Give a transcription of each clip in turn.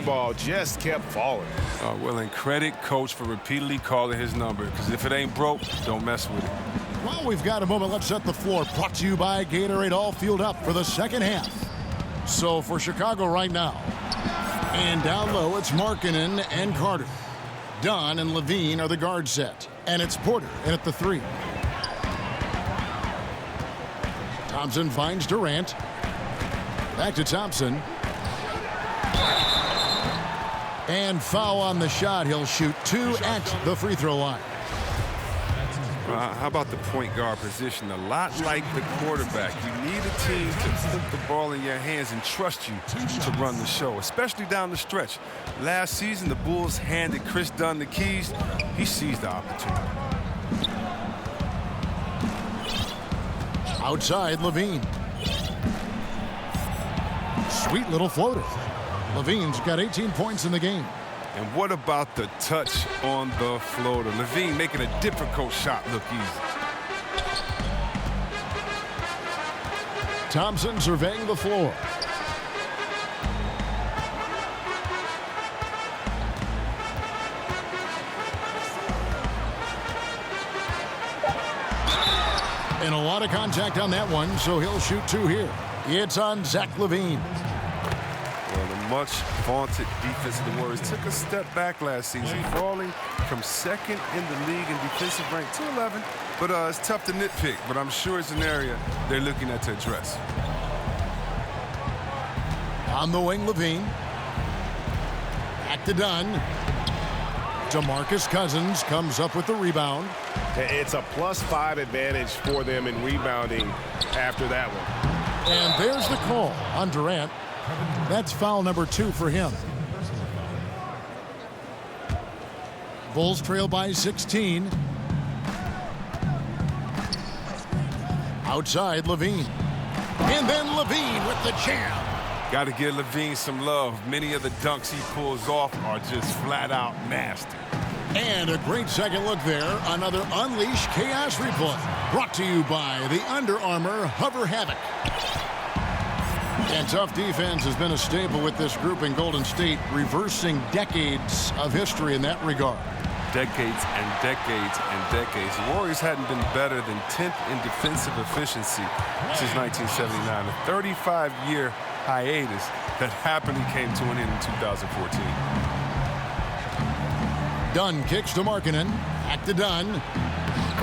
ball just kept falling. Well, and credit coach for repeatedly calling his number, because if it ain't broke, don't mess with it. Well, we've got a moment. Let's set the floor. Brought to you by Gatorade. All fueled up for the second half. So for Chicago right now, and down low, it's Markkanen and Carter. Dunn and Levine are the guard set. And it's Porter in at the 3. Thompson finds Durant. Back to Thompson. And foul on the shot. He'll shoot 2 at the free throw line. How about the point guard position? A lot like the quarterback. You need a team to put the ball in your hands and trust you to run the show, especially down the stretch. Last season, the Bulls handed Chris Dunn the keys. He seized the opportunity. Outside, Levine. Sweet little floater. Levine's got 18 points in the game. And what about the touch on the floater? Levine making a difficult shot look easy. Thompson surveying the floor. And a lot of contact on that one, so he'll shoot 2 here. It's on Zach LaVine. Well, the much vaunted defense of the Warriors took a step back last season, falling from second in the league in defensive rank to 11. But it's tough to nitpick, but I'm sure it's an area they're looking at to address. On the wing, Levine. Back to Dunn. DeMarcus Cousins comes up with the rebound. It's a +5 advantage for them in rebounding after that one. And there's the call on Durant. That's foul number 2 for him. Bulls trail by 16. Outside, Levine. And then Levine with the jam. Got to give Levine some love. Many of the dunks he pulls off are just flat out nasty. And a great second look there. Another Unleash Chaos replay. Brought to you by the Under Armour Hover Havoc. And tough defense has been a staple with this group in Golden State, reversing decades of history in that regard. Decades and decades and decades. The Warriors hadn't been better than 10th in defensive efficiency since 1979. A 35-year hiatus that happily came to an end in 2014. Dunn kicks to Markkanen. Back to Dunn.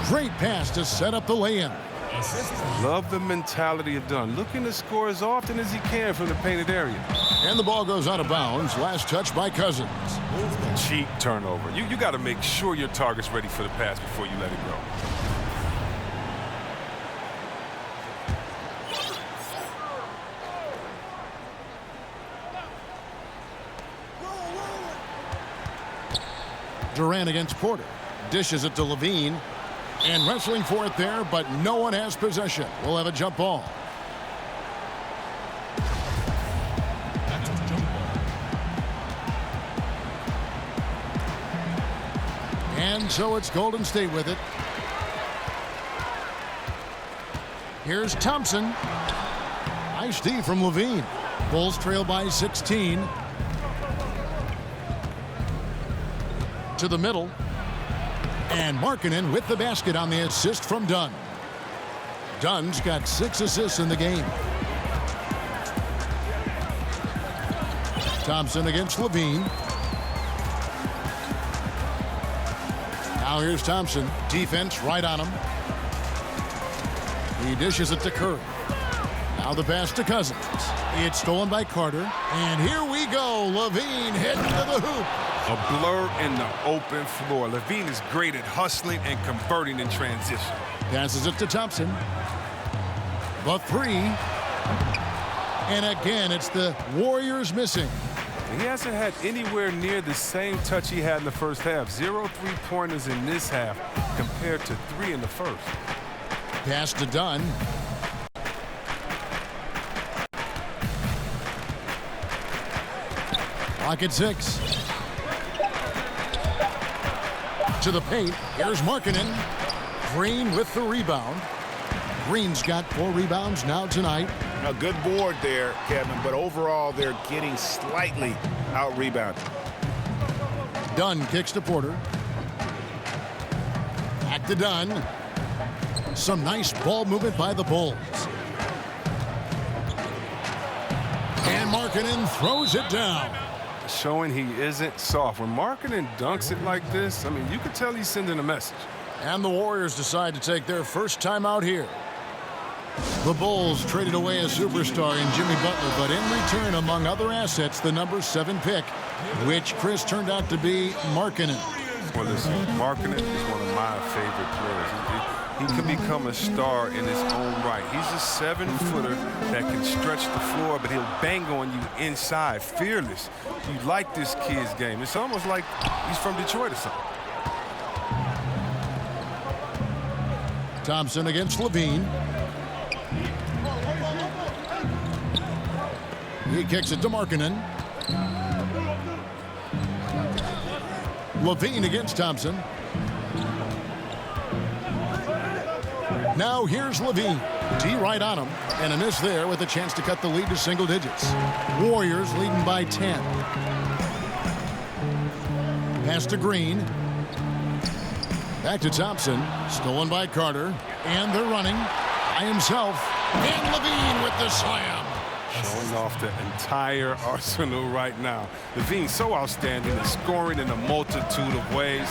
Great pass to set up the lay-in. Love the mentality of Dunn. Looking to score as often as he can from the painted area. And the ball goes out of bounds. Last touch by Cousins. Cheap turnover. You got to make sure your target's ready for the pass before you let it go. Durant against Porter. Dishes it to Levine. And wrestling for it there, but no one has possession. We'll have a jump ball. And so it's Golden State with it. Here's Thompson. Nice D from Levine. Bulls trail by 16. To the middle. And Markkanen with the basket on the assist from Dunn. Dunn's got 6 assists in the game. Thompson against Levine. Now here's Thompson. Defense right on him. He dishes it to Curry. Now the pass to Cousins. It's stolen by Carter. And here we go. Levine heading to the hoop. A blur in the open floor. Levine is great at hustling and converting in transition. Passes it to Thompson. The 3. And again, it's the Warriors missing. He hasn't had anywhere near the same touch he had in the first half. 0 3-pointers in this half compared to 3 in the first. Pass to Dunn. Clock at 6. To the paint. Here's Markkanen. Green with the rebound. Green's got 4 rebounds now tonight. A good board there, Kevin, but overall they're getting slightly out-rebounded. Dunn kicks to Porter. Back to Dunn. Some nice ball movement by the Bulls. And Markkanen throws it down. Showing he isn't soft. When Markkanen dunks it like this, I mean, you can tell he's sending a message. And the Warriors decide to take their first time out here. The Bulls traded away a superstar in Jimmy Butler, but in return, among other assets, the number 7 pick, which Chris turned out to be Markkanen. Well, listen, Markkanen is one of my favorite players. He can become a star in his own right. He's a 7-footer that can stretch the floor, but he'll bang on you inside, fearless. You like this kid's game. It's almost like he's from Detroit or something. Thompson against Levine. He kicks it to Markkanen. Levine against Thompson. Now here's Levine. T right on him. And a miss there with a chance to cut the lead to single digits. Warriors leading by 10. Pass to Green. Back to Thompson. Stolen by Carter. And they're running by himself. And Levine with the slam. Showing off the entire arsenal right now. Levine's so outstanding and scoring in a multitude of ways.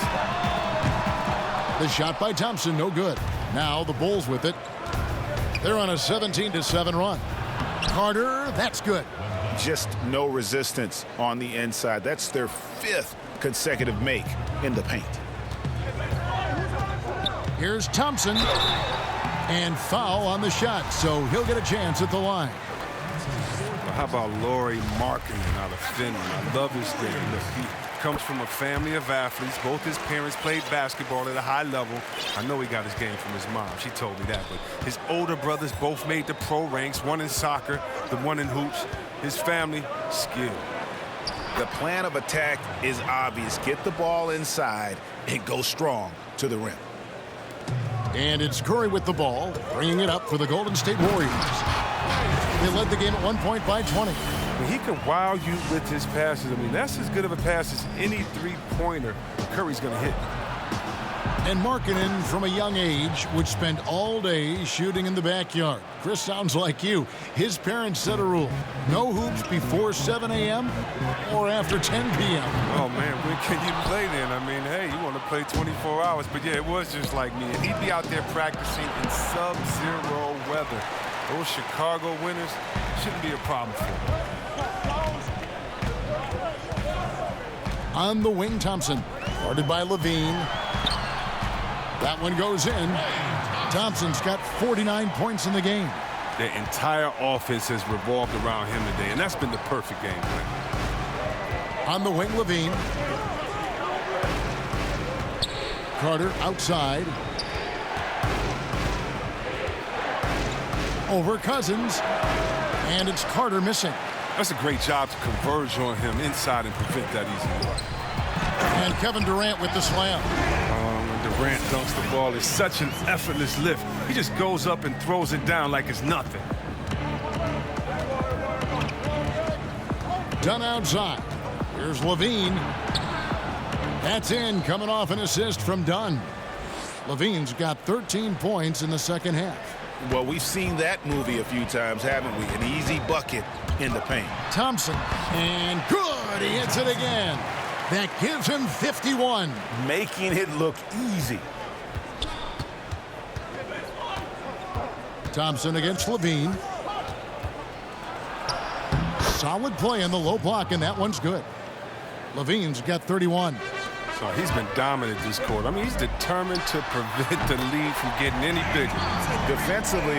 The shot by Thompson, no good. Now the Bulls with it. They're on a 17-7 run. Carter, that's good. Just no resistance on the inside. That's their 5th consecutive make in the paint. Here's Thompson. And foul on the shot, so he'll get a chance at the line. How about Lauri Markkanen out of Finland? I love his game. Look, he comes from a family of athletes. Both his parents played basketball at a high level. I know he got his game from his mom. She told me that. But his older brothers both made the pro ranks, one in soccer, the one in hoops. His family, skilled. The plan of attack is obvious. Get the ball inside and go strong to the rim. And it's Curry with the ball, bringing it up for the Golden State Warriors. They led the game at 1 point by 20. He can wow you with his passes. I mean, that's as good of a pass as any three-pointer Curry's going to hit. And Markkanen, from a young age, would spend all day shooting in the backyard. Chris sounds like you. His parents set a rule. No hoops before 7 a.m. or after 10 p.m. Oh, man, when can you play then? I mean, hey, you want to play 24 hours. But, yeah, it was just like me. And he'd be out there practicing in sub-zero weather. Those Chicago winters shouldn't be a problem for him. On the wing, Thompson. Guarded by Levine. That one goes in. Thompson's got 49 points in the game. Their entire offense has revolved around him today, and that's been the perfect game plan. On the wing, Levine. Carter outside. Over Cousins. And it's Carter missing. That's a great job to converge on him inside and prevent that easy look. And Kevin Durant with the slam. When Durant dunks the ball, it's such an effortless lift. He just goes up and throws it down like it's nothing. Dunn outside. Here's Levine. That's in, coming off an assist from Dunn. Levine's got 13 points in the second half. Well, we've seen that movie a few times, haven't we? An easy bucket in the paint. Thompson, and good, he hits it again. That gives him 51. Making it look easy. Thompson against Levine. Solid play in the low block, and that one's good. Levine's got 31. So he's been dominant this quarter. I mean, he's determined to prevent the lead from getting any bigger. Defensively,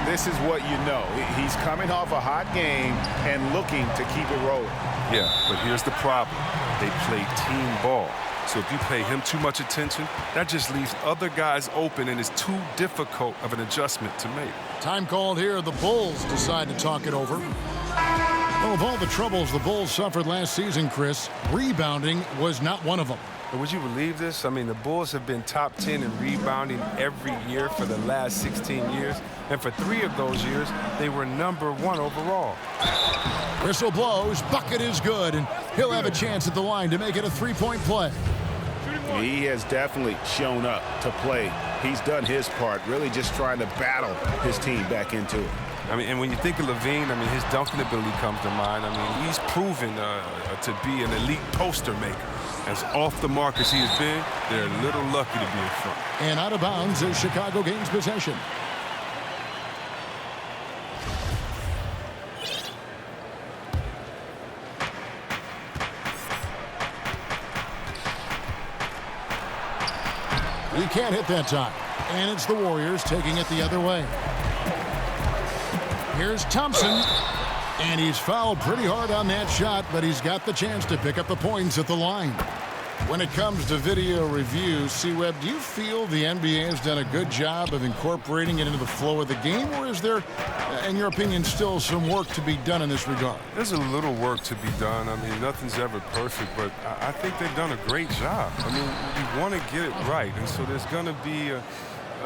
this is what you know. He's coming off a hot game and looking to keep it rolling. Yeah, but here's the problem. They play team ball. So if you pay him too much attention, that just leaves other guys open and is too difficult of an adjustment to make. Time called here. The Bulls decide to talk it over. Well, of all the troubles the Bulls suffered last season, Chris, rebounding was not one of them. But would you believe this? I mean, the Bulls have been top 10 in rebounding every year for the last 16 years. And for 3 of those years, they were #1 overall. Whistle blows. Bucket is good, and he'll have a chance at the line to make it a three-point play. He has definitely shown up to play. He's done his part, really just trying to battle his team back into it. I mean, and when you think of Levine, I mean, his dunking ability comes to mind. I mean, he's proven to be an elite poster maker. As off the mark as he has been, they're a little lucky to be in front. And out of bounds as Chicago gains possession. He can't hit that time. And it's the Warriors taking it the other way. Here's Thompson. And he's fouled pretty hard on that shot, but he's got the chance to pick up the points at the line. When it comes to video review, C-Web, do you feel the NBA has done a good job of incorporating it into the flow of the game, or is there, in your opinion, still some work to be done in this regard? There's a little work to be done. I mean, nothing's ever perfect, but I think they've done a great job. I mean, you want to get it right, and so there's going to be a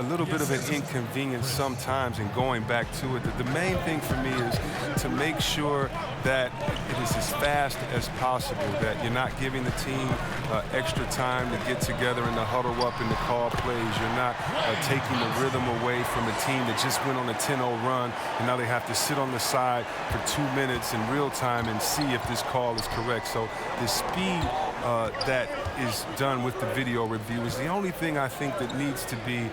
little bit of an inconvenience sometimes in going back to it. The main thing for me is to make sure that it is as fast as possible, that you're not giving the team extra time to get together and to huddle up and to call plays. You're not taking the rhythm away from a team that just went on a 10-0 run, and now they have to sit on the side for 2 minutes in real time and see if this call is correct. So the speed that is done with the video review is the only thing I think that needs to be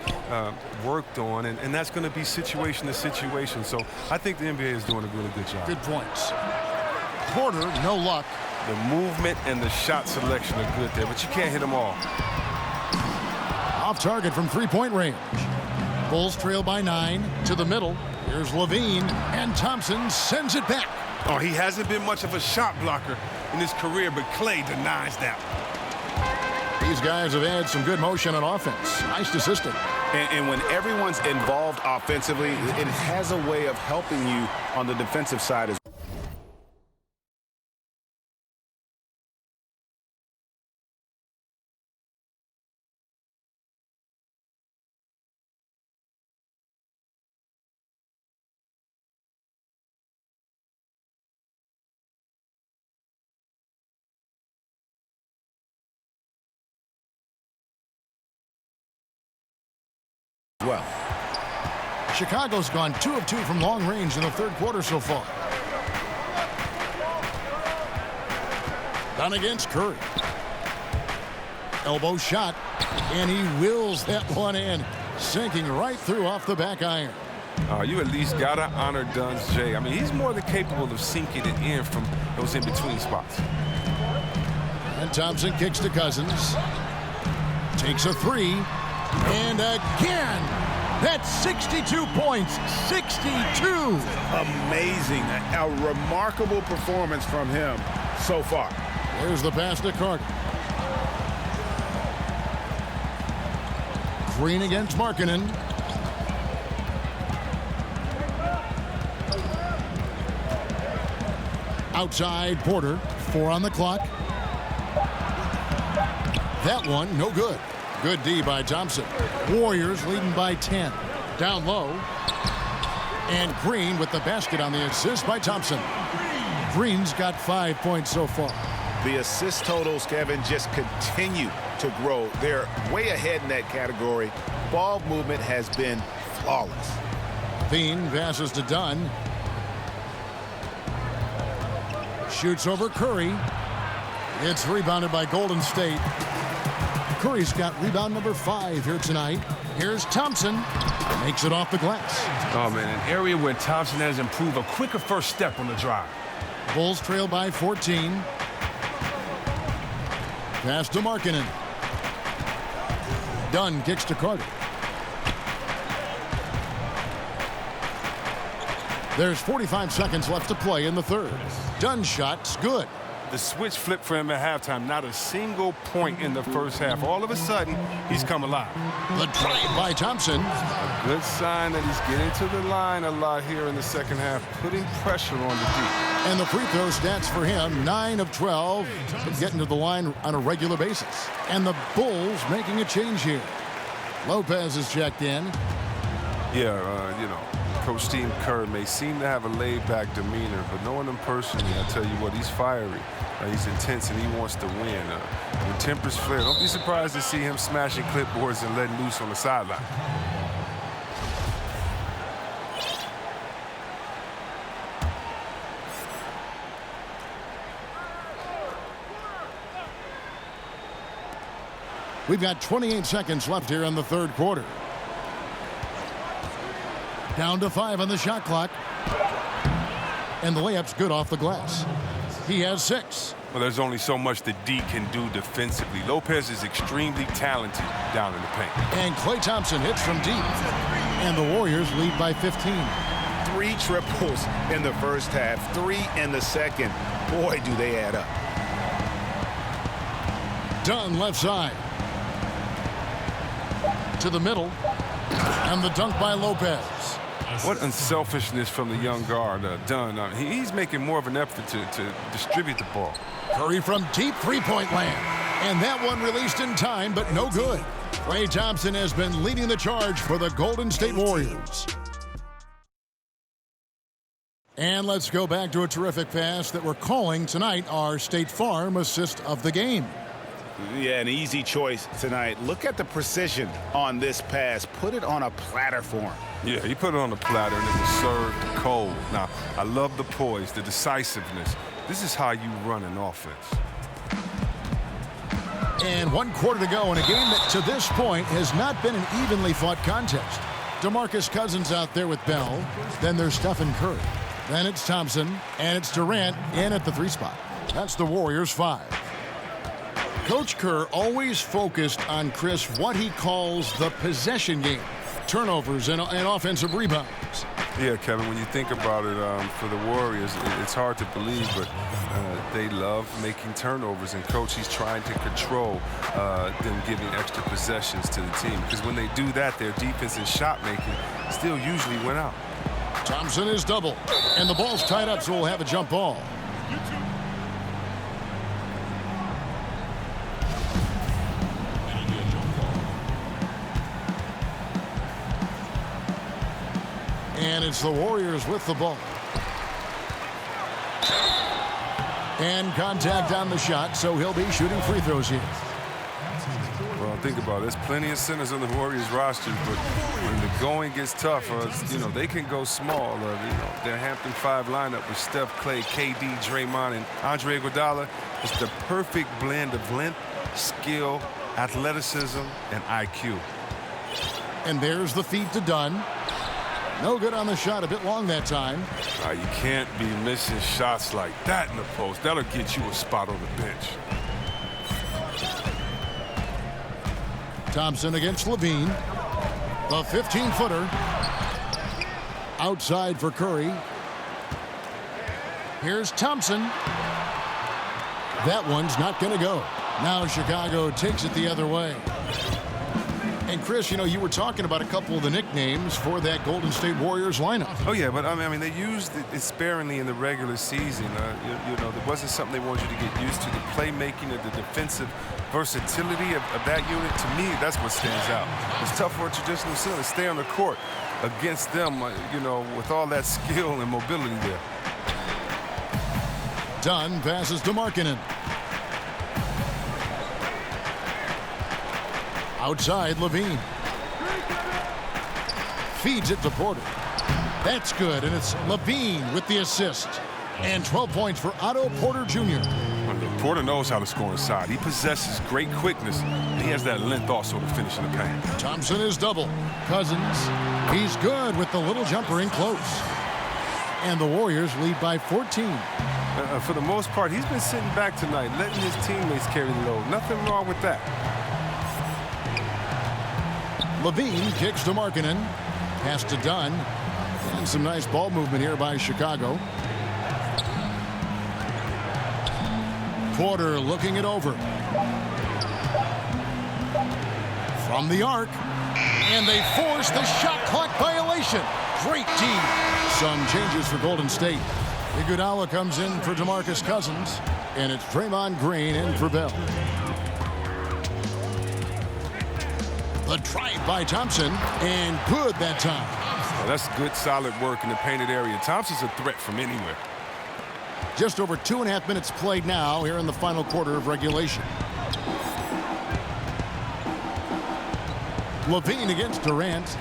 worked on, and that's going to be situation to situation. So I think the NBA is doing a really good job. Good points. Porter, no luck. The movement and the shot selection are good there, but you can't hit them all. Off target from three-point range. Bulls trail by 9 to the middle. Here's Levine, and Thompson sends it back. Oh, he hasn't been much of a shot blocker in his career, but Klay denies that. These guys have had some good motion on offense. Nice assisting. And when everyone's involved offensively, it has a way of helping you on the defensive side as well. Chicago's gone 2 of 2 from long range in the third quarter so far. Down against Curry. Elbow shot, and he wills that one in, sinking right through off the back iron. You at least got to honor Dunn's J. I mean, he's more than capable of sinking it in from those in-between spots. And Thompson kicks to Cousins. Takes a 3. And again. That's 62 points. 62. Amazing. A remarkable performance from him so far. There's the pass to Carter. Green against Markkanen. Outside Porter. 4 on the clock. That one, no good. Good D by Thompson. Warriors leading by 10. Down low. And Green with the basket on the assist by Thompson. Green's got 5 points so far. The assist totals, Kevin, just continue to grow. They're way ahead in that category. Ball movement has been flawless. Bean passes to Dunn. Shoots over Curry. It's rebounded by Golden State. Curry's got rebound number 5 here tonight. Here's Thompson. Makes it off the glass. Oh, man, an area where Thompson has improved, a quicker first step on the drive. Bulls trail by 14. Pass to Markkanen. Dunn kicks to Carter. There's 45 seconds left to play in the third. Dunn's shot's good. The switch flipped for him at halftime. Not a single point in the first half. All of a sudden, he's come alive. The drive by Thompson. A good sign that he's getting to the line a lot here in the second half, putting pressure on the D. And the free throw stats for him, 9 of 12, getting to the line on a regular basis. And the Bulls making a change here. Lopez is checked in. Yeah, Coach Steve Kerr may seem to have a laid-back demeanor, but knowing him personally, I tell you what, he's fiery. He's intense, and he wants to win. When tempers flare, don't be surprised to see him smashing clipboards and letting loose on the sideline. We've got 28 seconds left here in the third quarter. Down to 5 on the shot clock. And the layup's good off the glass. He has 6. Well, there's only so much that D can do defensively. Lopez is extremely talented down in the paint. And Klay Thompson hits from deep. And the Warriors lead by 15. 3 triples in the first half, 3 in the second. Boy, do they add up. Dunn left side. To the middle. And the dunk by Lopez. What unselfishness from the young guard, Dunn. He's making more of an effort to distribute the ball. Curry from deep three-point land. And that one released in time, but no good. Klay Thompson has been leading the charge for the Golden State Warriors. And let's go back to a terrific pass that we're calling tonight our State Farm assist of the game. Yeah, an easy choice tonight. Look at the precision on this pass. Put it on a platter for him. Yeah, he put it on the platter and it was served cold. Now, I love the poise, the decisiveness. This is how you run an offense. And 1 quarter to go in a game that to this point has not been an evenly fought contest. DeMarcus Cousins out there with Bell. Then there's Stephen Curry. Then it's Thompson. And it's Durant in at the 3 spot. That's the Warriors 5. Coach Kerr always focused on, Chris, what he calls the possession game. Turnovers and offensive rebounds. Yeah, Kevin, when you think about it, for the Warriors, it's hard to believe, but they love making turnovers. And Coach, he's trying to control them giving extra possessions to the team. Because when they do that, their defense and shot making still usually win out. Thompson is double. And the ball's tied up, so we'll have a jump ball. And it's the Warriors with the ball. And contact on the shot, so he'll be shooting free throws here. Well, think about it. There's plenty of centers on the Warriors roster, but when the going gets tough, they can go small. Their Hampton 5 lineup with Steph, Klay, KD, Draymond, and Andre Iguodala is the perfect blend of length, skill, athleticism, and IQ. And there's the feed to Dunn. No good on the shot, a bit long that time. You can't be missing shots like that in the post. That'll get you a spot on the bench. Thompson against Levine. The 15-footer. Outside for Curry. Here's Thompson. That one's not going to go. Now Chicago takes it the other way. And Chris, you were talking about a couple of the nicknames for that Golden State Warriors lineup. Oh, yeah, but I mean, they used it sparingly in the regular season. There wasn't something they wanted you to get used to. The playmaking and the defensive versatility of that unit, to me, that's what stands out. It's tough for a traditional center to stay on the court against them, with all that skill and mobility there. Dunn passes to Markkanen. Outside, Levine. Feeds it to Porter. That's good, and it's Levine with the assist. And 12 points for Otto Porter Jr. Porter knows how to score inside. He possesses great quickness, and he has that length also to finish in the paint. Thompson is double. Cousins, he's good with the little jumper in close. And the Warriors lead by 14. For the most part, he's been sitting back tonight, letting his teammates carry the load. Nothing wrong with that. Levine kicks to Markkanen. Pass to Dunn. And some nice ball movement here by Chicago. Porter looking it over. From the arc. And they force the shot clock violation. Great D. Some changes for Golden State. Iguodala comes in for DeMarcus Cousins. And it's Draymond Green in for Bell. The drive by Thompson, and good that time. Well, that's good, solid work in the painted area. Thompson's a threat from anywhere. Just over 2.5 minutes played now here in the final quarter of regulation. Levine against Durant.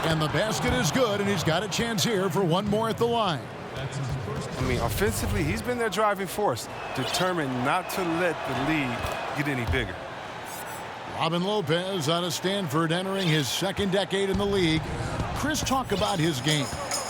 And the basket is good, and he's got a chance here for one more at the line. I mean, offensively, he's been their driving force, determined not to let the lead get any bigger. Robin Lopez out of Stanford, entering his second decade in the league. Chris, talk about his game.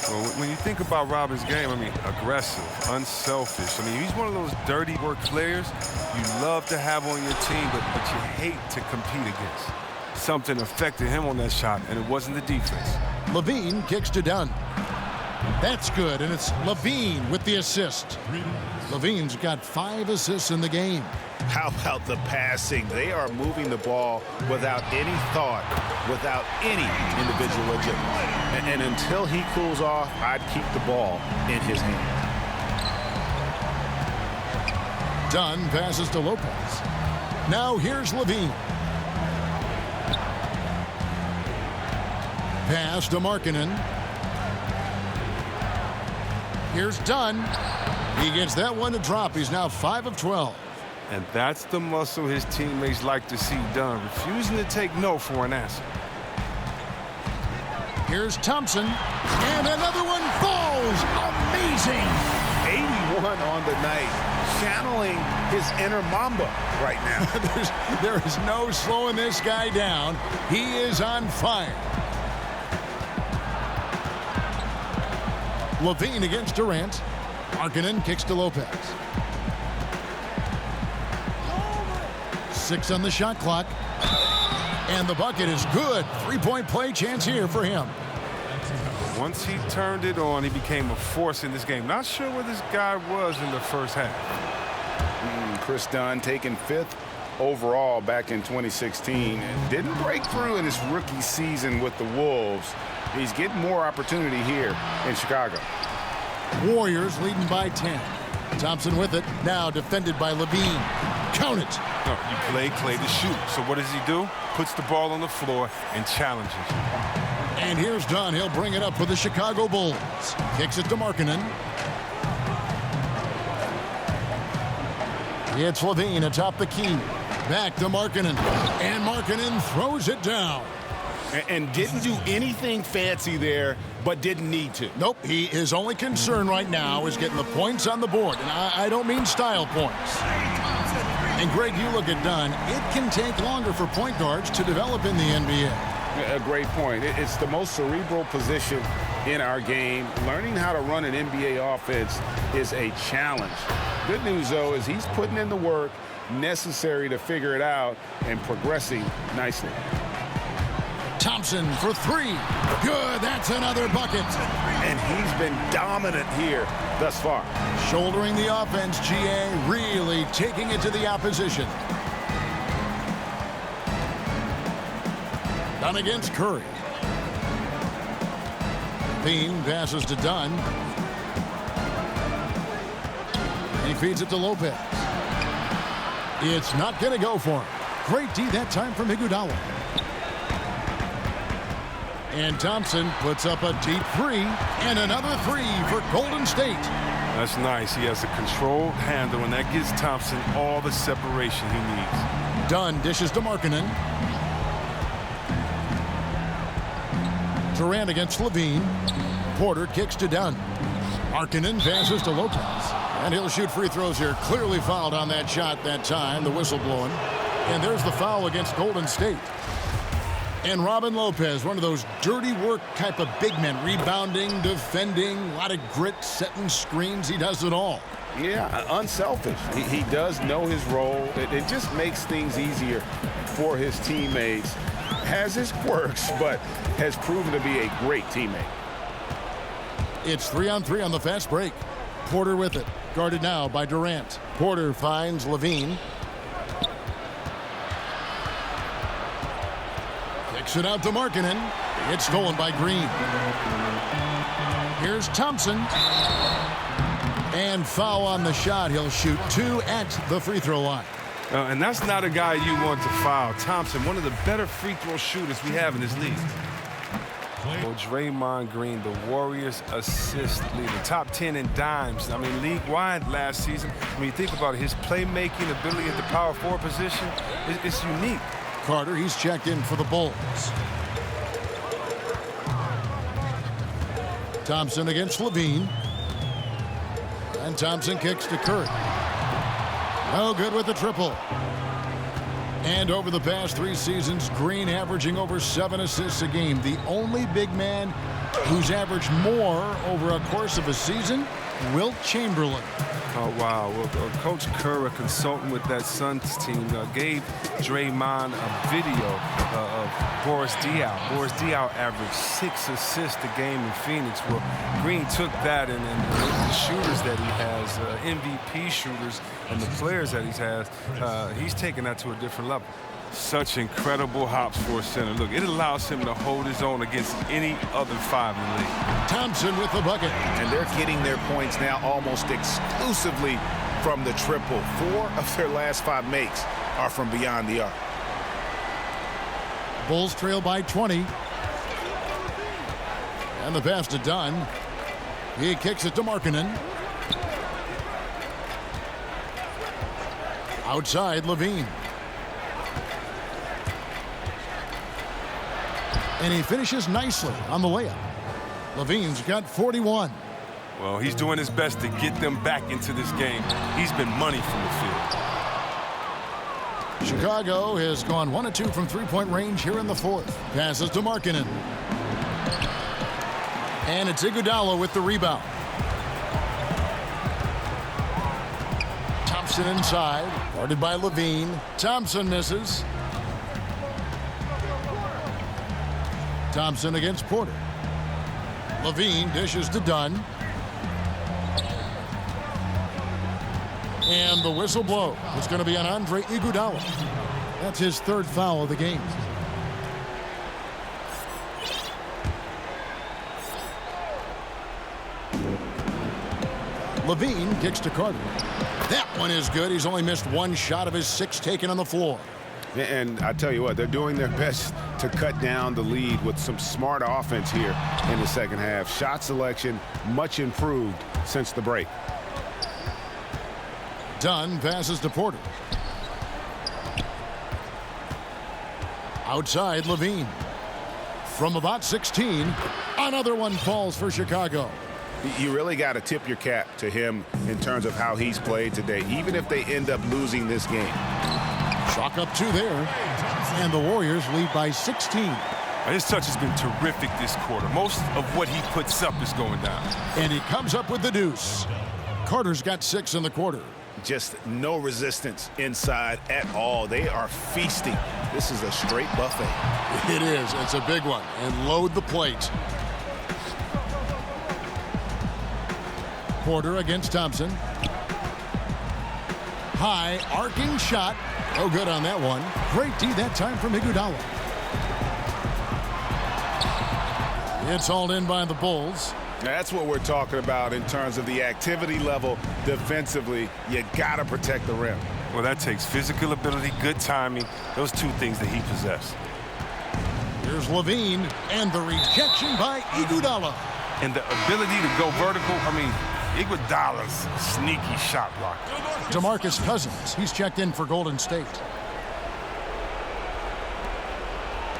Well, when you think about Robin's game, I mean, aggressive, unselfish. I mean, he's one of those dirty work players you love to have on your team, but you hate to compete against. Something affected him on that shot, and it wasn't the defense. Levine kicks to Dunn. That's good, and it's Levine with the assist. Levine's got 5 assists in the game. How about the passing? They are moving the ball without any thought, without any individual agility. And until he cools off, I'd keep the ball in his hand. Dunn passes to Lopez. Now here's Levine. Pass to Markkanen. Here's Dunn. He gets that one to drop. He's now 5 of 12. And that's the muscle his teammates like to see done, refusing to take no for an answer. Here's Thompson. And another one falls. Amazing. 81 on the night, channeling his inner Mamba right now. There is no slowing this guy down. He is on fire. Levine against Durant. Markkanen kicks to Lopez. 6 on the shot clock. And the bucket is good. 3-point play chance here for him. Once he turned it on, he became a force in this game. Not sure where this guy was in the first half. Chris Dunn taken 5th overall back in 2016 and didn't break through in his rookie season with the Wolves. He's getting more opportunity here in Chicago. Warriors leading by 10. Thompson with it. Now defended by Levine. Count it. No, you play Klay to shoot. So what does he do? Puts the ball on the floor and challenges. And here's Dunn. He'll bring it up for the Chicago Bulls. Kicks it to Markkanen. It's Levine atop the key. Back to Markkanen. And Markkanen throws it down. And didn't do anything fancy there, but didn't need to. Nope, his only concern right now is getting the points on the board. And I don't mean style points. And Greg, you look at Dunn, it can take longer for point guards to develop in the NBA. A great point. It's the most cerebral position in our game. Learning how to run an NBA offense is a challenge. Good news, though, is he's putting in the work necessary to figure it out and progressing nicely. Thompson for 3. Good, that's another bucket. And he's been dominant here thus far. Shouldering the offense, GA, really taking it to the opposition. Dunn against Curry. Bean passes to Dunn. He feeds it to Lopez. It's not going to go for him. Great D that time from Iguodala. And Thompson puts up a deep 3 and another 3 for Golden State. That's nice. He has a controlled handle, and that gives Thompson all the separation he needs. Dunn dishes to Markkanen. Durant against Levine. Porter kicks to Dunn. Markkanen passes to Lopez. And he'll shoot free throws here. Clearly fouled on that shot that time. The whistle blowing. And there's the foul against Golden State. And Robin Lopez, one of those dirty work type of big men, rebounding, defending, a lot of grit, setting screens. He does it all. Yeah, unselfish. He does know his role. It just makes things easier for his teammates. Has his quirks, but has proven to be a great teammate. It's 3-on-3 on the fast break. Porter with it. Guarded now by Durant. Porter finds Levine. Kicks it out to Markkanen. It's stolen by Green. Here's Thompson. And foul on the shot. He'll shoot 2 at the free throw line. And that's not a guy you want to foul. Thompson, one of the better free throw shooters we have in this league. Well, Draymond Green, the Warriors assist leader, top 10 in dimes. I mean, league-wide last season. When you think about it, his playmaking ability at the power forward position, it's unique. Carter, he's checked in for the Bulls. Thompson against Levine. And Thompson kicks to Curry. No good with the triple. And over the past 3 seasons, Green averaging over 7 assists a game. The only big man who's averaged more over a course of a season, Wilt Chamberlain. Oh, wow. Well, Coach Kerr, a consultant with that Suns team, gave Draymond a video of Boris Diaw. Boris Diaw averaged 6 assists a game in Phoenix. Well, Green took that and the shooters that he has, MVP shooters, and the players that he has, he's taken that to a different level. Such incredible hops for a center. Look, it allows him to hold his own against any other 5 in the league. Thompson with the bucket. And they're getting their points now almost exclusively from the triple. 4 of their last 5 makes are from beyond the arc. Bulls trail by 20. And the pass to Dunn. He kicks it to Markkanen. Outside, Levine. And he finishes nicely on the layup. Levine's got 41. Well, he's doing his best to get them back into this game. He's been money from the field. Chicago has gone 1 of 2 from three-point range here in the 4th. Passes to Markkanen. And it's Iguodala with the rebound. Thompson inside, guarded by Levine. Thompson misses. Thompson against Porter. Levine dishes to Dunn. And the whistle blow. It's going to be on Andre Iguodala. That's his 3rd foul of the game. Levine kicks to Carter. That one is good. He's only missed 1 shot of his 6 taken on the floor. And I tell you what, they're doing their best to cut down the lead with some smart offense here in the second half. Shot selection much improved since the break. Dunn passes to Porter. Outside, Levine. From about 16, another one falls for Chicago. You really got to tip your cap to him in terms of how he's played today, even if they end up losing this game. Chalk up 2 there. And the Warriors lead by 16. His touch has been terrific this quarter. Most of what he puts up is going down. And he comes up with the deuce. Carter's got 6 in the quarter. Just no resistance inside at all. They are feasting. This is a straight buffet. It is. It's a big one. And load the plate. Porter against Thompson. High arcing shot. No good on that one. Great D that time from Iguodala. It's hauled in by the Bulls. That's what we're talking about in terms of the activity level defensively. You got to protect the rim. Well, that takes physical ability, good timing, those 2 things that he possesses. Here's Levine, and the rejection by Iguodala. And the ability to go vertical, I mean, Iguodala's sneaky shot block. DeMarcus Cousins, he's checked in for Golden State.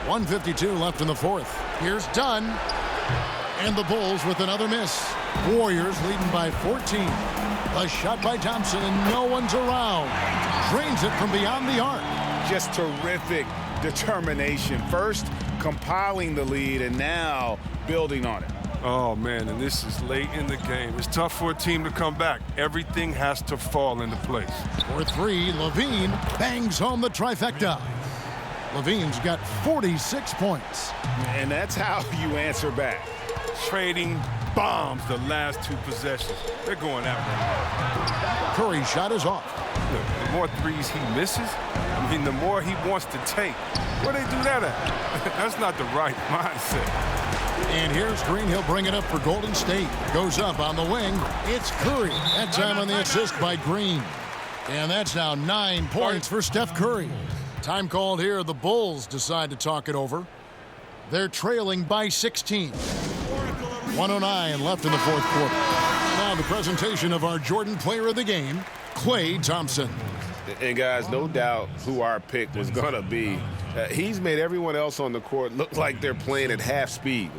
1:52 left in the 4th. Here's Dunn. And the Bulls with another miss. Warriors leading by 14. A shot by Thompson, and no one's around. Drains it from beyond the arc. Just terrific determination. First, compiling the lead, and now building on it. Oh, man, and this is late in the game. It's tough for a team to come back. Everything has to fall into place. For 3, Levine bangs home the trifecta. Levine's got 46 points. And that's how you answer back. Trading bombs the last 2 possessions. They're going after him. Curry's shot is off. Look, the more threes he misses, I mean, the more he wants to take. Where they do that at? That's not the right mindset. And here's Green. He'll bring it up for Golden State. Goes up on the wing. It's Curry. That time on the assist by Green. And that's now 9 points for Steph Curry. Time called here. The Bulls decide to talk it over. They're trailing by 16. 1:09 left in the fourth quarter. Now the presentation of our Jordan Player of the Game, Klay Thompson. And guys, no doubt who our pick was going to be. He's made everyone else on the court look like they're playing at half speed.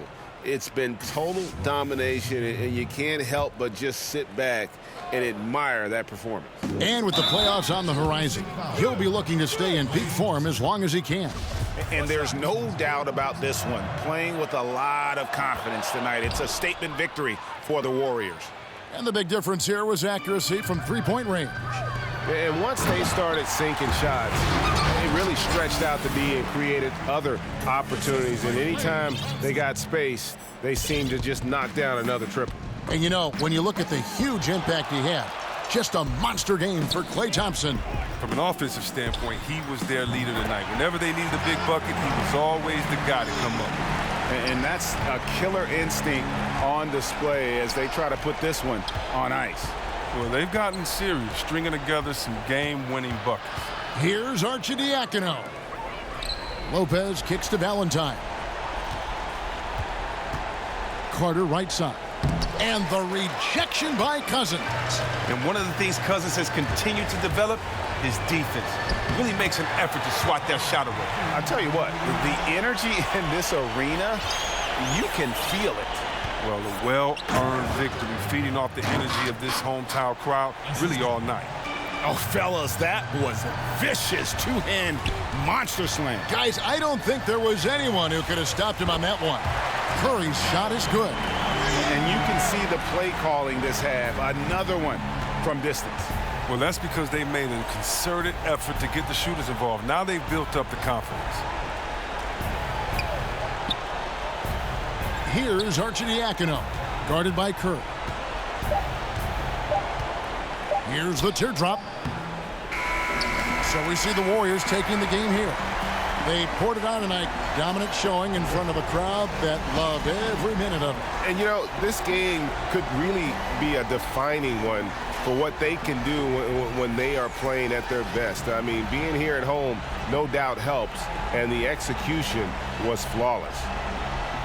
It's been total domination, and you can't help but just sit back and admire that performance. And with the playoffs on the horizon, he'll be looking to stay in peak form as long as he can. And there's no doubt about this one. Playing with a lot of confidence tonight. It's a statement victory for the Warriors. And the big difference here was accuracy from three-point range. And once they started sinking shots, they really stretched out the D and created other opportunities. And anytime they got space, they seemed to just knock down another triple. And you know, when you look at the huge impact he had, just a monster game for Klay Thompson. From an offensive standpoint, he was their leader tonight. Whenever they needed a big bucket, he was always the guy to come up. And that's a killer instinct on display as they try to put this one on ice. Well, they've gotten serious, stringing together some game-winning buckets. Here's Arcidiacono. Lopez kicks to Valentine. Carter right side. And the rejection by Cousins. And one of the things Cousins has continued to develop is defense. He really makes an effort to swat that shot away. I'll tell you what, the energy in this arena, you can feel it. Well, a well-earned victory, feeding off the energy of this hometown crowd really all night. Oh, fellas, that was a vicious two-hand monster slam. Guys, I don't think there was anyone who could have stopped him on that one. Curry's shot is good. And you can see the play calling this half. Another one from distance. Well, that's because they made a concerted effort to get the shooters involved. Now they've built up the confidence. Here's Arcidiacono, guarded by Curry. Here's the teardrop. So we see the Warriors taking the game here. They poured it on tonight, dominant showing in front of a crowd that loved every minute of it. And, you know, this game could really be a defining one for what they can do when they are playing at their best. I mean, being here at home no doubt helps, and the execution was flawless.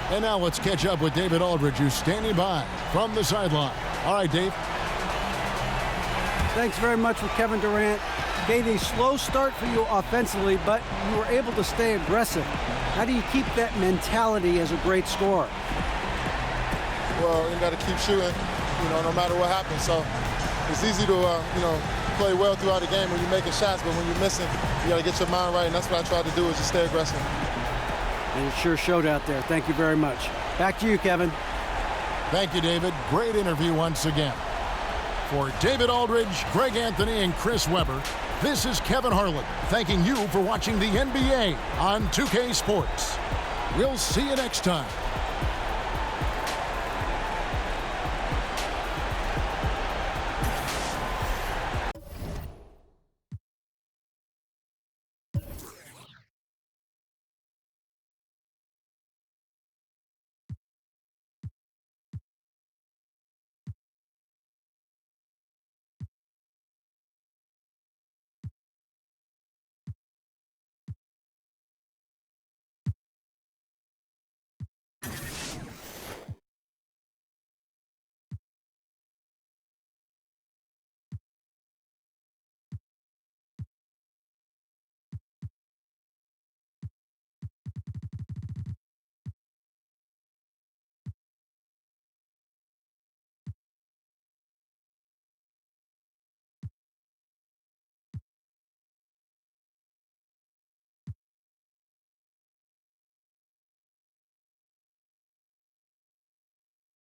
And now let's catch up with David Aldridge, who's standing by from the sideline. All right, Dave. Thanks very much for Kevin Durant. Gave a slow start for you offensively, but you were able to stay aggressive. How do you keep that mentality as a great scorer? Well, you got to keep shooting, no matter what happens. So it's easy to, play well throughout the game when you're making shots, but when you're missing, you got to get your mind right, and that's what I try to do is just stay aggressive. And it sure showed out there. Thank you very much. Back to you, Kevin. Thank you, David. Great interview once again. For David Aldridge, Greg Anthony, and Chris Webber, this is Kevin Harlan thanking you for watching the NBA on 2K Sports. We'll see you next time.